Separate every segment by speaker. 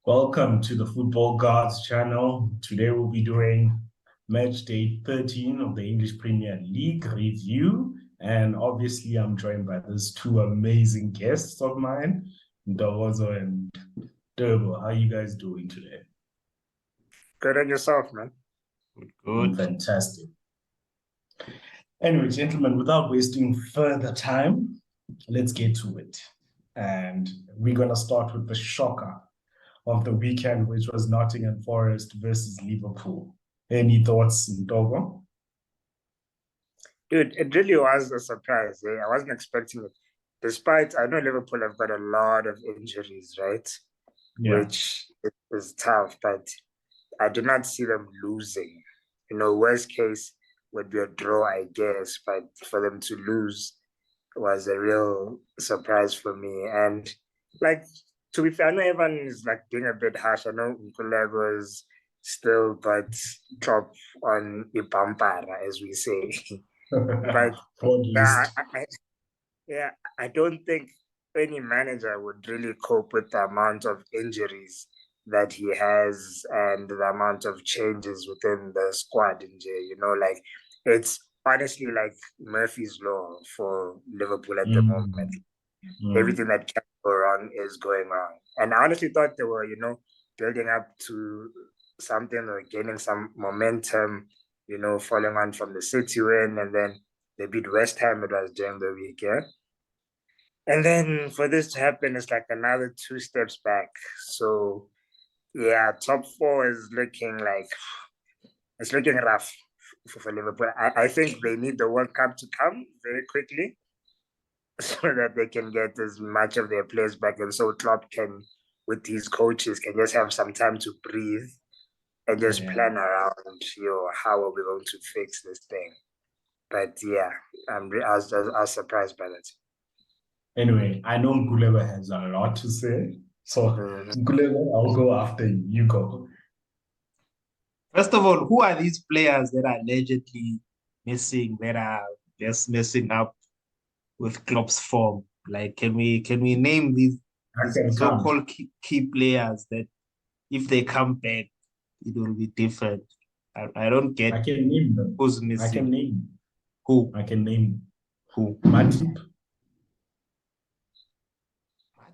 Speaker 1: Welcome to the Football Gawds channel. Today we'll be doing match day 13 of the English Premier League review. And obviously I'm joined by these two amazing guests of mine, Ndawozo and Durbo. How are you guys doing today?
Speaker 2: Good on yourself, man.
Speaker 1: Good. Fantastic. Anyway, gentlemen, without wasting further time, let's get to it. And we're going to start with the shocker of the weekend, which was Nottingham Forest versus Liverpool. Any thoughts, Ntogo?
Speaker 2: Dude, it really was a surprise. I wasn't expecting it. Despite, I know Liverpool have got a lot of injuries, right?
Speaker 1: Yeah.
Speaker 2: Which is tough, but I did not see them losing. Worst case would be a draw, I guess, but for them to lose was a real surprise for me. And like, to be fair, I know everyone is like being a bit harsh. I know Nkulego is still but top on Ipampara, as we say. But yeah, yeah, I don't think any manager would really cope with the amount of injuries that he has and the amount of changes within the squad in J. Like it's honestly like Murphy's Law for Liverpool at the moment. Everything that can go wrong is going wrong. And I honestly thought they were, building up to something or gaining some momentum, following on from the City win, and then they beat West Ham, it was during the week, yeah? And then for this to happen, it's like another two steps back. So yeah, top four is looking like it's looking rough for Liverpool. I think they need the World Cup to come very quickly so that they can get as much of their players back, and so Klopp can, with his coaches, can just have some time to breathe and just plan around, how are we going to fix this thing? But yeah, I was surprised by that.
Speaker 1: Anyway, I know Nkulego has a lot to say. So, Nkulego, I'll go after you. You go.
Speaker 3: First of all, who are these players that are allegedly missing, that are just messing up with Klopp's form? Like, can we name these so-called key players that if they come back, it will be different? I don't get.
Speaker 1: I can name them.
Speaker 3: Who's missing?
Speaker 1: I can name.
Speaker 3: Who?
Speaker 1: I can name.
Speaker 3: Who?
Speaker 1: Matip.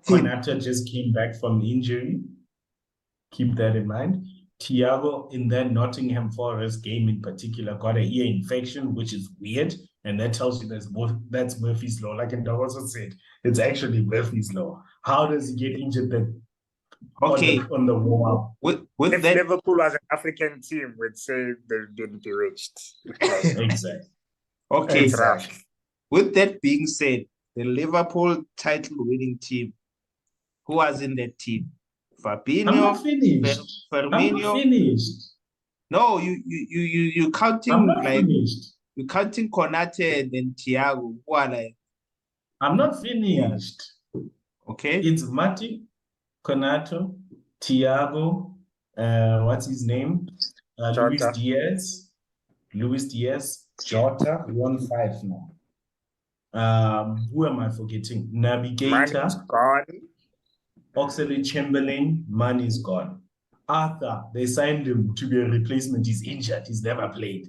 Speaker 1: Konata just came back from injury. Keep that in mind. Thiago, in that Nottingham Forest game in particular, got an ear infection, which is weird. And that tells you that's Murphy's Law. Like Ndawozo said, it's actually Murphy's Law. How does he get injured then?
Speaker 3: Okay.
Speaker 1: On the warm-up?
Speaker 2: If that, Liverpool was an African team, would say they've been bewitched.
Speaker 1: Exactly.
Speaker 3: Okay. Exactly. With that being said, the Liverpool title-winning team, who was in that team? Fabinho.
Speaker 1: I'm not finished.
Speaker 3: Firmino.
Speaker 1: I'm not finished.
Speaker 3: No, you counting
Speaker 1: I'm not
Speaker 3: like
Speaker 1: finished.
Speaker 3: You counting Konate and then Thiago, who are like.
Speaker 1: I'm not finished.
Speaker 3: Yeah. Okay.
Speaker 1: It's Matip, Konato, Thiago, what's his name? Luis Diaz, Jota, 1-5 now. Who am I forgetting? Navigator. Oxlade-Chamberlain, man is gone. Arthur, they signed him to be a replacement. He's injured. He's never played.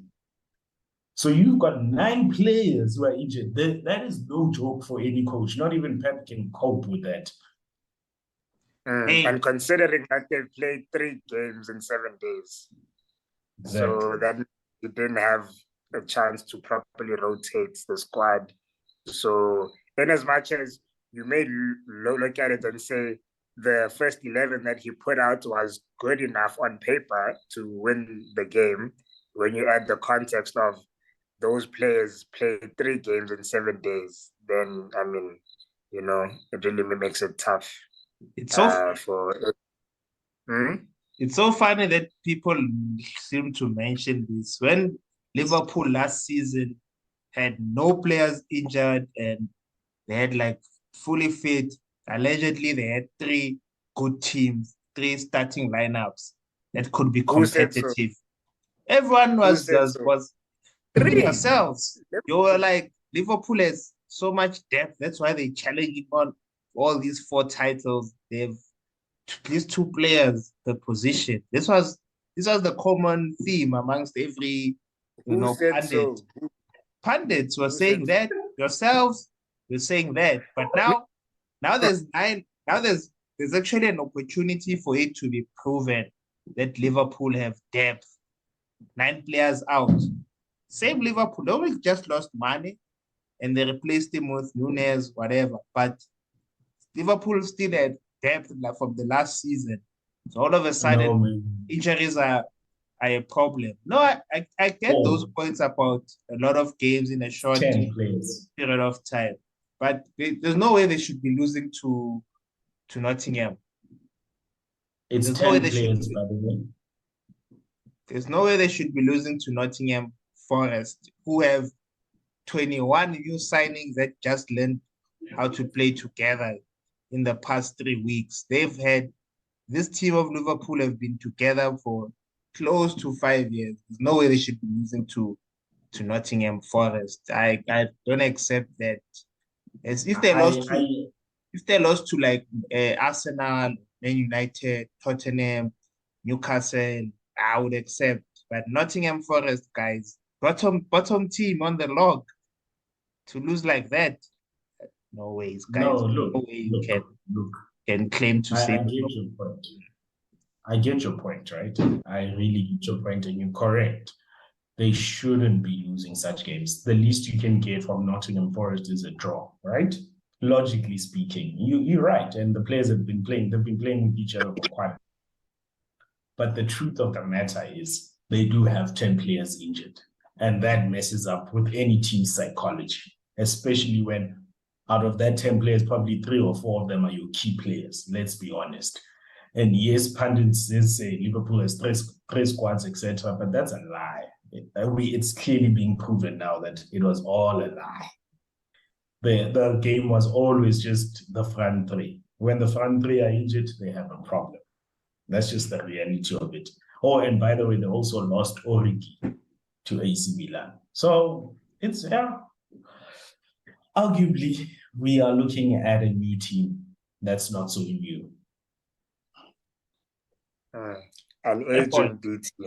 Speaker 1: So you've got 9 players who are injured. That is no joke for any coach. Not even Pep can cope with that.
Speaker 2: And considering that they've played 3 games in 7 days. Exactly. So that you didn't have a chance to properly rotate the squad. So in as much as you may look at it and say the first 11 that he put out was good enough on paper to win the game, when you add the context of those players played 3 games in 7 days, then, I mean, it really makes it tough.
Speaker 3: It's It's so funny that people seem to mention this. When Liverpool last season had no players injured and they had like fully fit, allegedly they had 3 good teams, 3 starting lineups that could be competitive. So? Everyone was 3 yourselves. You were like, Liverpool has so much depth. That's why they're challenging on all these 4 titles. They've these two players the position. This was the common theme amongst every
Speaker 2: Who said
Speaker 3: pundit.
Speaker 2: so?
Speaker 3: Pundits were
Speaker 2: Who
Speaker 3: saying
Speaker 2: said
Speaker 3: that, yourselves were saying that, but now there's there's actually an opportunity for it to be proven that Liverpool have depth. 9 players out. Same Liverpool, they only just lost money and they replaced him with Nunes, whatever. But Liverpool still had depth like from the last season. So all of a sudden,
Speaker 1: No, man.
Speaker 3: injuries are a problem. No, I get those points about a lot of games in a short
Speaker 1: 10 players.
Speaker 3: period of time. But there's no way they should be losing to Nottingham.
Speaker 1: It's
Speaker 3: There's
Speaker 1: 10
Speaker 3: no way they
Speaker 1: players,
Speaker 3: should,
Speaker 1: by the way.
Speaker 3: there's no way they should be losing to Nottingham Forest, who have 21 new signings that just learned how to play together in the past 3 weeks. This team of Liverpool have been together for close to 5 years. There's no way they should be losing to Nottingham Forest. I don't accept that. As if they lost to like Arsenal, Man United, Tottenham, Newcastle, I would accept. But Nottingham Forest, guys, bottom team on the log, to lose like that, no ways, guys.
Speaker 1: No, look,
Speaker 3: no way you
Speaker 1: look.
Speaker 3: can claim to say.
Speaker 1: I get your point. I get your point, right? I really get your point, and you're correct. They shouldn't be losing such games. The least you can get from Nottingham Forest is a draw, right? Logically speaking, you're right. And the players have been playing. They've been playing with each other for quite. But the truth of the matter is, they do have 10 players injured, and that messes up with any team's psychology, especially when out of that 10 players, probably 3 or 4 of them are your key players. Let's be honest. And yes, pundits say Liverpool has three squads, etc., but that's a lie. It's clearly being proven now that it was all a lie. The game was always just the front 3. When the front 3 are injured, they have a problem. That's just the reality of it. Oh, and by the way, they also lost Origi to AC Milan. So it's, arguably, we are looking at a new team that's not so new.
Speaker 2: An aging team.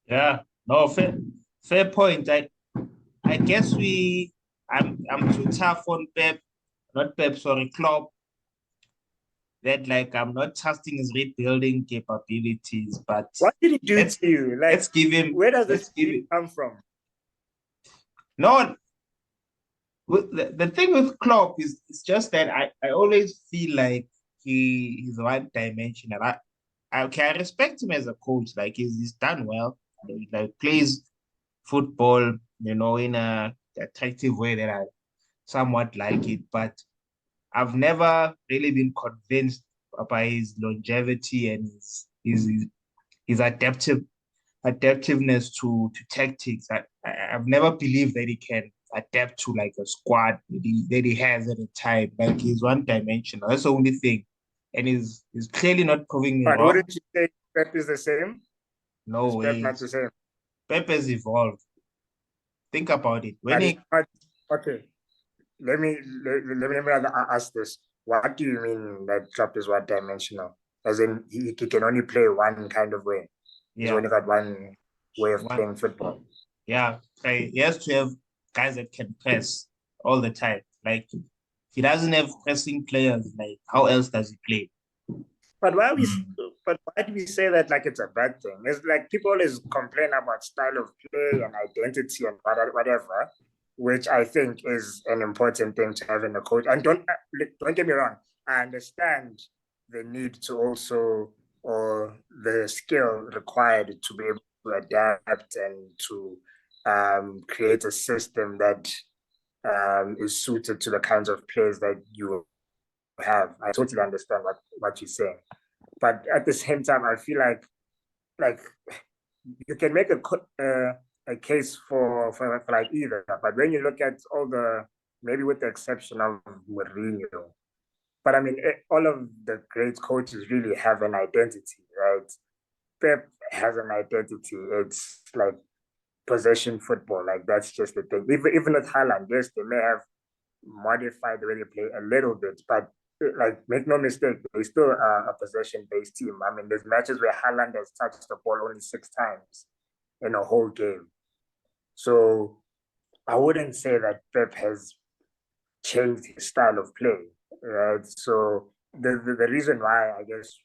Speaker 3: Yeah, no, fair point. I guess I'm too tough on Klopp. That like I'm not trusting his rebuilding capabilities, but
Speaker 2: what did he do to you? Like,
Speaker 3: let's give him.
Speaker 2: Where does this come from?
Speaker 3: No, the thing with Klopp is it's just that I always feel like he's one dimensional. I respect him as a coach. Like he's done well. He like plays football, in a attractive way that I somewhat like it. But I've never really been convinced by his longevity and his adaptiveness to tactics. I've never believed that he can adapt to like a squad that he has at a time. Like he's one dimensional. That's the only thing. And he's clearly not proving me
Speaker 2: but
Speaker 3: wrong.
Speaker 2: Wouldn't you say Pep is the same?
Speaker 3: No way.
Speaker 2: Pep not the same.
Speaker 3: Pep has evolved. Think about it.
Speaker 2: Okay. Let me ask this. What do you mean that Klopp is one dimensional? As in he can only play one kind of way. Yeah. He's only got one way of playing football.
Speaker 3: Yeah. He has to have guys that can press all the time. Like he doesn't have pressing players. Like how else does he play?
Speaker 2: But why do we say that like it's a bad thing? It's like people always complain about style of play and identity and whatever, which I think is an important thing to have in a coach. And don't get me wrong, I understand the need to also, or the skill required to be able to adapt and to create a system that is suited to the kinds of players that you have. I totally understand what you're saying. But at the same time, I feel like you can make a case for like either. But when you look at all maybe with the exception of Mourinho, but I mean, all of the great coaches really have an identity, right? Pep has an identity. It's like possession football. Like that's just the thing. Even with Haaland, yes, they may have modify the way they play a little bit, but like, make no mistake, they're still a possession-based team. I mean, there's matches where Haaland has touched the ball only 6 times in a whole game. So I wouldn't say that Pep has changed his style of play, right? So the reason why, I guess,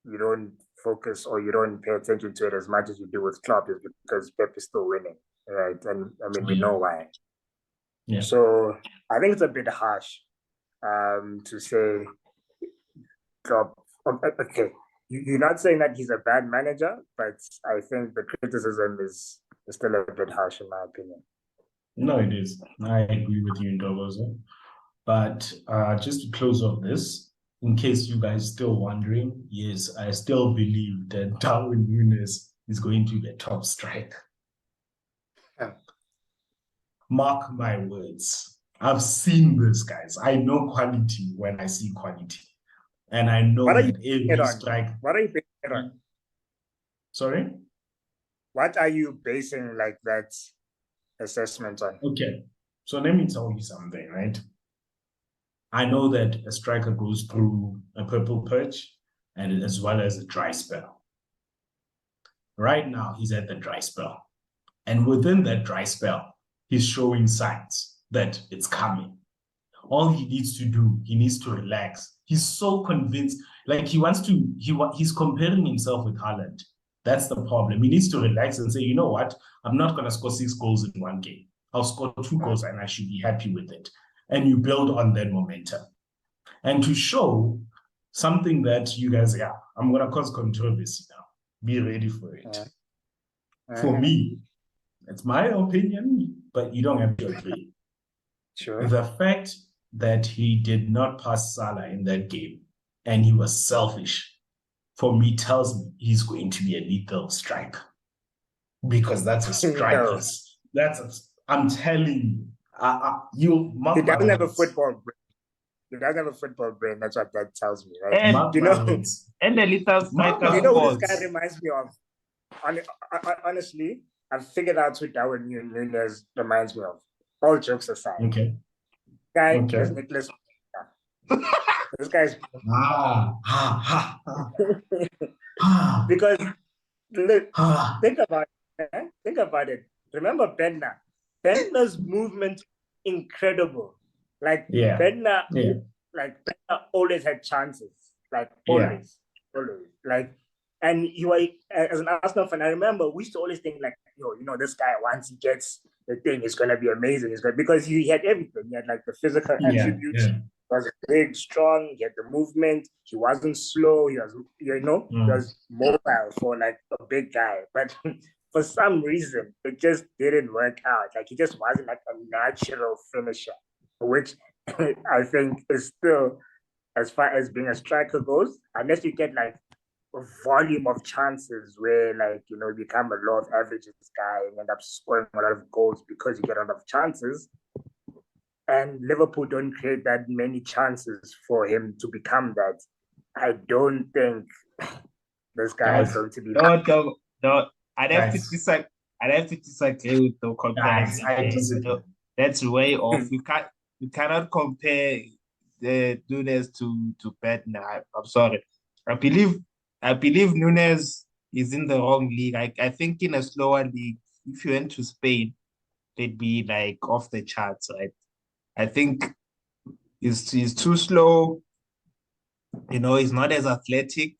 Speaker 2: you don't focus or you don't pay attention to it as much as you do with Klopp is because Pep is still winning, right? And I mean, we know why.
Speaker 1: Yeah.
Speaker 2: So I think it's a bit harsh to say Klopp. Okay, you're not saying that he's a bad manager, but I think the criticism is still a bit harsh in my opinion.
Speaker 1: No, it is. I agree with you, Ndogozo. But just to close off this, in case you guys still wondering, yes, I still believe that Darwin Núñez is going to be a top striker.
Speaker 2: Yeah.
Speaker 1: Mark my words. I've seen this, guys. I know quality when I see quality. And I know
Speaker 2: What are
Speaker 1: that every strike.
Speaker 2: What are you basing it on?
Speaker 1: Sorry?
Speaker 2: What are you basing like that assessment on?
Speaker 1: Okay. So let me tell you something, right? I know that a striker goes through a purple patch and as well as a dry spell. Right now, he's at the dry spell. And within that dry spell, he's showing signs that it's coming. All he needs to do, he needs to relax. He's so convinced, like he's comparing himself with Haaland. That's the problem. He needs to relax and say, you know what? I'm not going to score 6 goals in one game. I'll score 2 goals and I should be happy with it. And you build on that momentum. And to show something that you guys, I'm going to cause controversy now. Be ready for it. For me, it's my opinion, but you don't have to agree.
Speaker 2: Sure.
Speaker 1: The fact that he did not pass Salah in that game and he was selfish, for me, tells me he's going to be a lethal striker. Because that's a striker. I'm telling you,
Speaker 2: he doesn't have a football brain. He doesn't have a football brain. That's what that tells me, right?
Speaker 3: And and the lethal striker.
Speaker 2: You know what this guy reminds me of? Honestly, I've figured out who Darwin Núñez reminds me of. All jokes aside.
Speaker 1: Okay.
Speaker 2: Guy is Nicholas. This guy's because look, think about it. Think about it. Remember Benna? Benna's movement incredible. Like Benna, like Benna always had chances. Like always. Like, and as an Arsenal fan, I remember we used to always think like, this guy, once he gets the thing, is gonna be amazing. Because he had everything. He had like the physical attributes. He was big, strong. He had the movement. He wasn't slow. He was, he was mobile for like a big guy. But for some reason, it just didn't work out. Like, he just wasn't like a natural finisher, which I think is still, as far as being a striker goes, unless you get like a volume of chances where, like, you become a low of averages guy and end up scoring a lot of goals because you get a lot of chances. And Liverpool don't create that many chances for him to become that. I don't think this guy is going to be.
Speaker 3: No. I'd have to disagree. With the comparison. That's way off. You cannot compare the Núñez to Bednar. I'm sorry. I believe Núñez is in the wrong league. I think in a slower league, if you went to Spain, they'd be like off the charts, right? I think he's too slow. He's not as athletic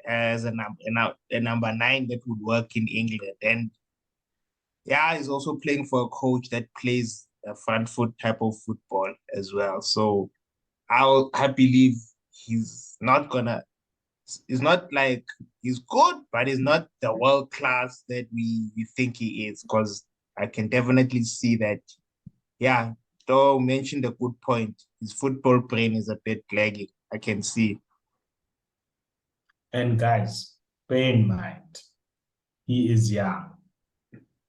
Speaker 3: as a number 9 that would work in England. And he's also playing for a coach that plays a front foot type of football as well. So I believe he's not like, he's good, but he's not the world class that we think he is, because I can definitely see that, though mentioned a good point, his football brain is a bit lagging. I can see.
Speaker 1: And guys, bear in mind, he is young.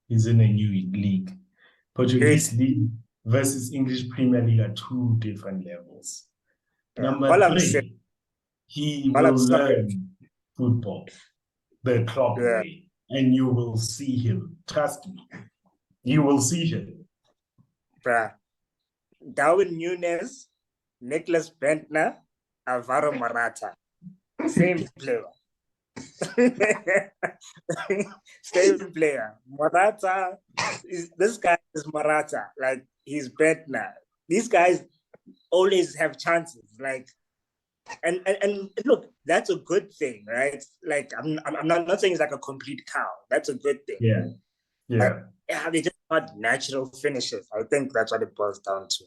Speaker 1: He's in a new league. Portuguese league versus English Premier League are 2 different levels. Number 3, he will learn football the Klopp way, and you will see him. Trust me, you will see him.
Speaker 2: Darwin Nunes, Nicholas Bentner, Alvaro Morata. Same player. Same player. Morata, this guy is Morata. Like, he's Bentner. These guys always have chances. Like, and look, that's a good thing, right? Like, I'm not saying it's like a complete cow. That's a good thing.
Speaker 1: Yeah.
Speaker 2: Yeah. They just not natural finishes. I think that's what it boils down to.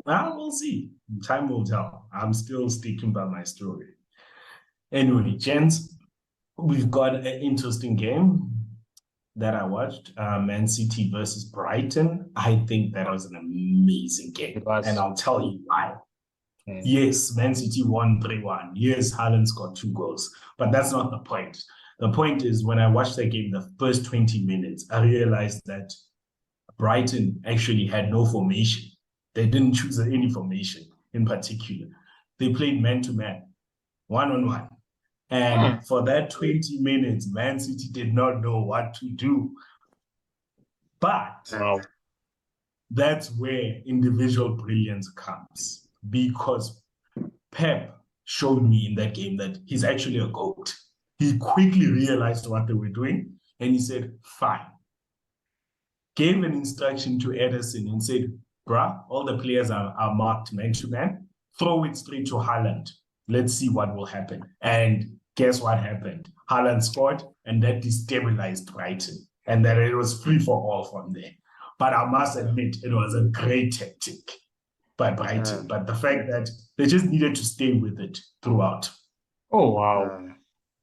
Speaker 1: We'll see. Time will tell. I'm still sticking by my story. Anyway, gents, we've got an interesting game that I watched. Man City versus Brighton. I think that was an amazing game. And I'll tell you why. Yes, Man City won 3-1. Yes, Haaland scored 2 goals. But that's not the point. The point is, when I watched the game, the first 20 minutes, I realized that Brighton actually had no formation. They didn't choose any formation in particular. They played man-to-man, one-on-one. And for that 20 minutes, Man City did not know what to do. But that's where individual brilliance comes. Because Pep showed me in that game that he's actually a GOAT. He quickly realized what they were doing, and he said, fine. Gave an instruction to Ederson and said, bruh, all the players are marked man-to-man. Throw it straight to Haaland. Let's see what will happen. And guess what happened? Haaland scored, and that destabilized Brighton. And then it was free for all from there. But I must admit, it was a great tactic by Brighton. But the fact that they just needed to stay with it throughout.
Speaker 3: Oh, wow.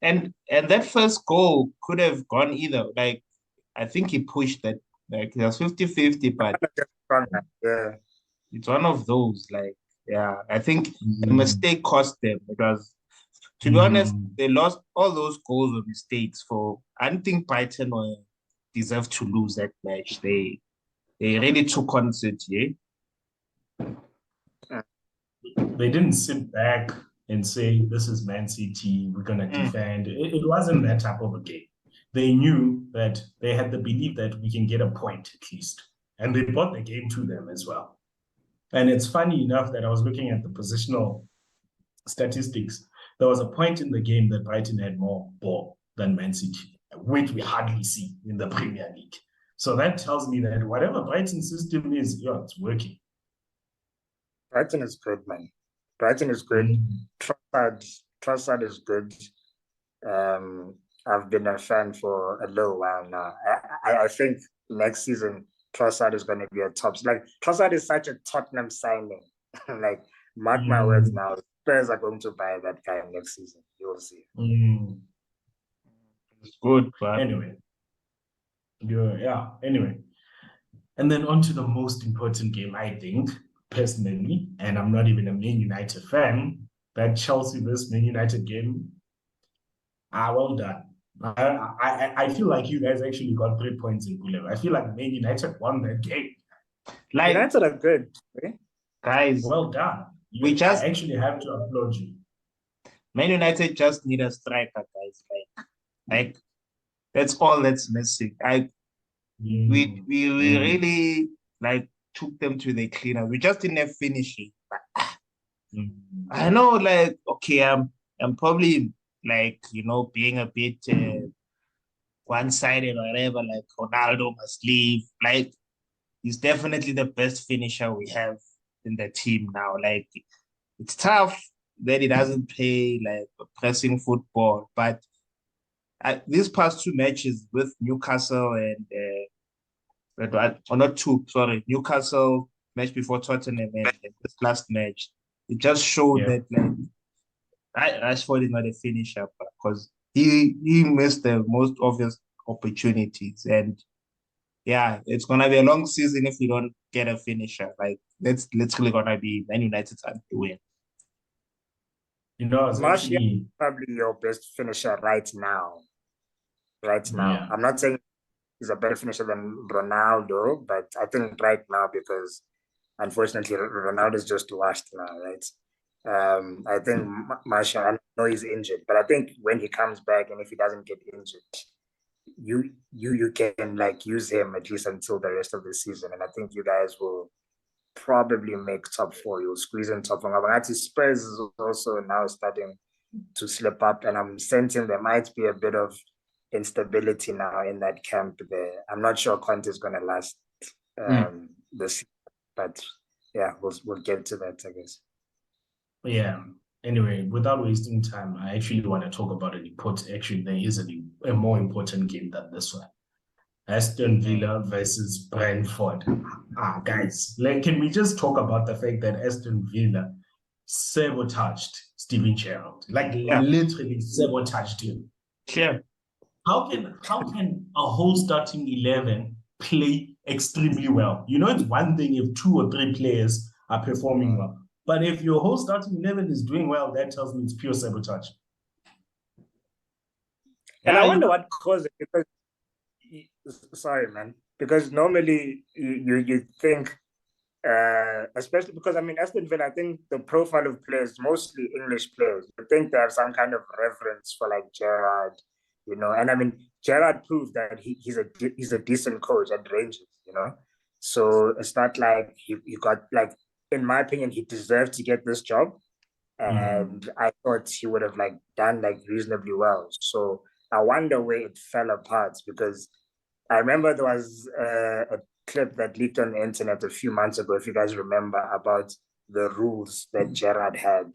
Speaker 3: And that first goal could have gone either. Like, I think he pushed that. Like, it was 50-50, but it's one of those. Like, yeah, I think the mistake cost them. Because, to be honest, they lost all those goals or mistakes for. I don't think Brighton deserved to lose that match. They really took on City.
Speaker 1: They didn't sit back and say, this is Man City, we're going to defend. It wasn't that type of a game. They knew that they had the belief that we can get a point at least. And they brought the game to them as well. And it's funny enough that I was looking at the positional statistics. There was a point in the game that Brighton had more ball than Man City, which we hardly see in the Premier League. So that tells me that whatever Brighton's system is, it's working.
Speaker 2: Brighton is good, man. Brighton is good. Trossard is good. I've been a fan for a little while now. I think next season Trossard is going to be a top. Like, Trossard is such a Tottenham signing. Like, mark my words now. Spurs are going to buy that guy next season. You'll see.
Speaker 3: It's good, but
Speaker 1: anyway. Anyway. And then on to the most important game, I think, personally, and I'm not even a Man United fan, that Chelsea versus Man United game, well done. I feel like you guys actually got 3 points in Gulev. I feel like Man United won that game.
Speaker 2: Like, United are good.
Speaker 3: Guys,
Speaker 1: well done. I actually have to applaud you.
Speaker 3: Man United just need a striker, guys. Like that's all that's missing. We really like took them to the cleaner. We just didn't have finishing. I know, like, okay, I'm probably like, being a bit one-sided or whatever, like Ronaldo must leave. Like, he's definitely the best finisher we have in the team now. Like, it's tough that he doesn't play like pressing football, but these past 2 matches with Newcastle and Newcastle match before Tottenham and this last match, it just showed that like Rashford is not a finisher because he missed the most obvious opportunities. And yeah, it's gonna be a long season if we don't get a finisher. Like, that's literally gonna be Man United's to win.
Speaker 2: Martial is probably your best finisher right now.
Speaker 1: Yeah.
Speaker 2: I'm not saying he's a better finisher than Ronaldo, but I think right now, because unfortunately Ronaldo is just washed now, right? I think Martial, I know he's injured, but I think when he comes back and if he doesn't get injured, you can like use him at least until the rest of the season, and I think you guys will probably make top four. You'll squeeze in top four. But Spurs is also now starting to slip up, and I'm sensing there might be a bit of instability now in that camp there. I'm not sure Conte is going to last this season, but yeah, we'll get to that, I guess.
Speaker 1: Yeah. Anyway, without wasting time, I actually want to talk about an important. Actually, there is a more important game than this one. Aston Villa versus Brentford. Guys, can we just talk about the fact that Aston Villa sabotaged Steven Gerrard? Literally sabotaged him.
Speaker 3: Clear.
Speaker 1: How can a whole starting 11 play extremely well? It's one thing if 2 or 3 players are performing well. But if your whole starting 11 is doing well, that tells me it's pure sabotage.
Speaker 2: And I wonder what caused it, because sorry, man. Because normally you think, especially because Aston Villa, I think the profile of players, mostly English players, I think they have some kind of reverence for Gerrard, and Gerrard proved that he's a decent coach at Rangers, So it's not like he got in my opinion, he deserved to get this job, and I thought he would have done reasonably well. So I wonder where it fell apart, because I remember there was a clip that leaked on the internet a few months ago, if you guys remember, about the rules that Gerrard had.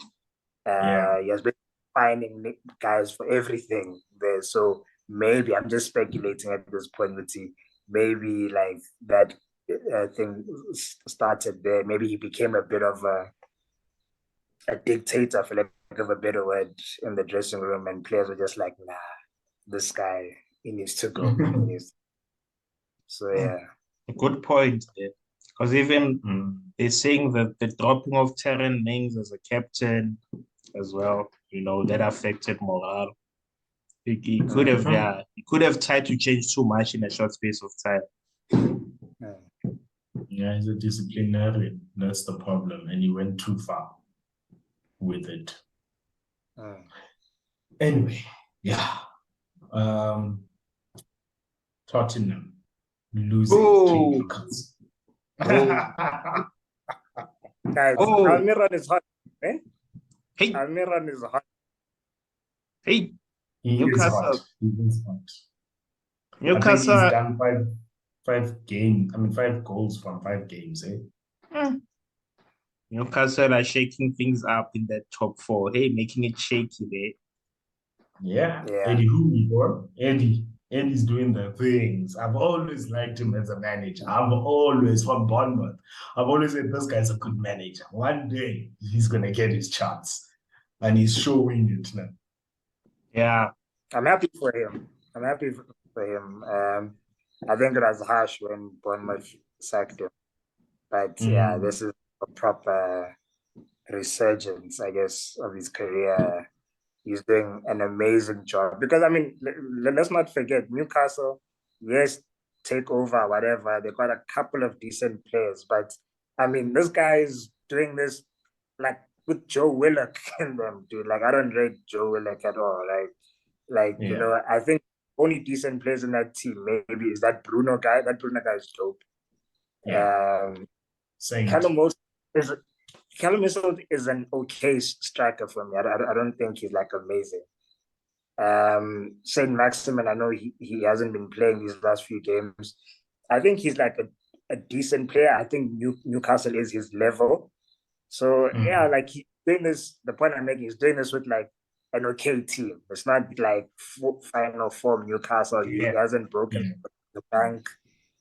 Speaker 2: He has been finding guys for everything there. So maybe, I'm just speculating at this point, maybe that thing started there. Maybe he became a bit of a dictator, for lack of a better word, in the dressing room, and players were just like, nah, this guy, he needs to go. So yeah.
Speaker 3: Good point there. Because even they're saying that the dropping of Terren Mings as a captain as well, that affected morale. He could have tried to change too much in a short space of time.
Speaker 1: Yeah, he's a disciplinarian. That's the problem. And he went too far with it. Anyway, yeah. Tottenham losing to Newcastle.
Speaker 2: Guys, Almiron is hot.
Speaker 3: Hey.
Speaker 2: Almiron is hot.
Speaker 3: Hey.
Speaker 1: Newcastle. He is hot.
Speaker 3: Newcastle.
Speaker 1: I think he's done 5 goals from 5 games,
Speaker 3: Newcastle are shaking things up in that top 4. Hey, making it shaky there.
Speaker 1: Yeah. Eddie Hooley, bro. Eddie's doing the things. I've always liked him as a manager. From Bournemouth, I've always said this guy's a good manager. One day he's gonna get his chance, and he's showing it now.
Speaker 3: Yeah,
Speaker 2: I'm happy for him. I think it was harsh when Bournemouth sacked him, but this is a proper resurgence, I guess, of his career. He's doing an amazing job, because let's not forget, Newcastle, yes, take over, whatever, they got a couple of decent players, but this guy is doing this with Joe Willock in them, dude. I don't rate Joe Willock at all. I think only decent players in that team maybe is that Bruno guy. That Bruno guy is dope. Callum Wilson is an okay striker for me. I don't think he's amazing. Saint Maximin, I know he hasn't been playing these last few games. I think he's a decent player. I think Newcastle is his level. So he's doing this. The point I'm making is doing this with an okay team. It's not final form Newcastle. He hasn't broken the bank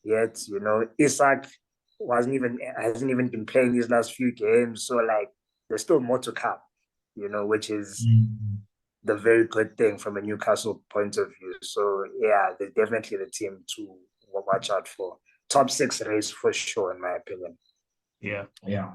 Speaker 2: yet. Isak hasn't even been playing these last few games. So there's still more to come, which is the very good thing from a Newcastle point of view. So yeah, they're definitely the team to watch out for. Top 6 race for sure, in my opinion.
Speaker 3: Yeah.
Speaker 1: Yeah.